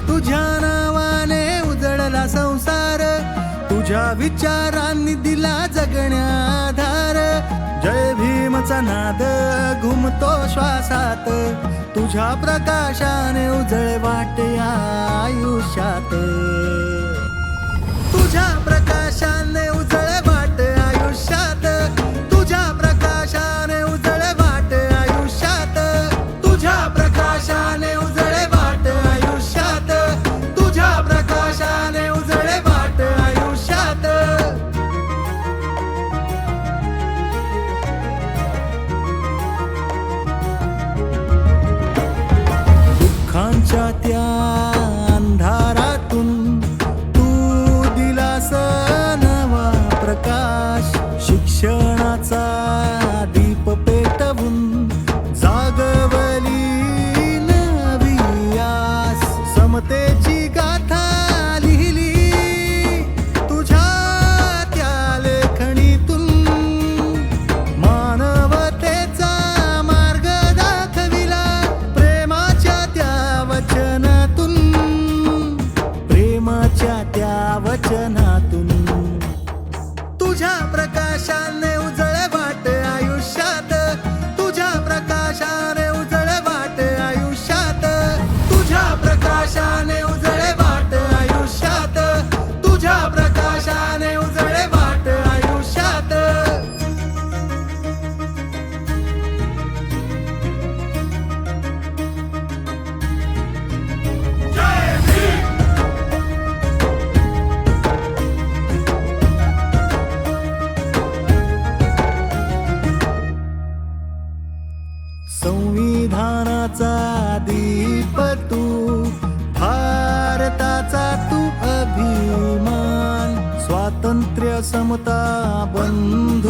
तुझ्या नावाने उजळला संसार, तुझ्या विचारांनी दिला जगण्या आधार. जय भीमचा नाद घुमतो श्वासात, तुझ्या प्रकाशाने उजळ वाटे आयुष्यात. तुझ्या प्रकाशाने उजळ वाट आयुष्यात, तुझ्या प्रकाशाने उजळ वाट आयुष्यात, तुझ्या प्रकाशाने उजळ वाट आयुष्यात, तुझ्या प्रकाशाने उजळ वाट आयुष्यात. दुःखांच्या त्या अंधारातून तू दिलास नवा प्रकाश. शिक्षणाचा दीप पेटवून जागवली नवी आस. समतेची गाथा लिहिली तुझ्या त्या लेखणीतून, मानवतेचा मार्ग दाखविला प्रेमाच्या त्या वचनातून, प्रेमाच्या त्या वचनातून. तुझ्या प्रकाशाने उजळ वाट आयुष्यात, तुझ्या प्रकाशाने उजळ वाट आयुष्यात, तुझ्या प्रकाशाने उजळ वाट आयुष्यात, तुझ्या प्रकाशाने उजळ वाट आयुष्यात. संविधानाचा दीप तू, भारताचा तू अभिमान. स्वातंत्र्य समता बंध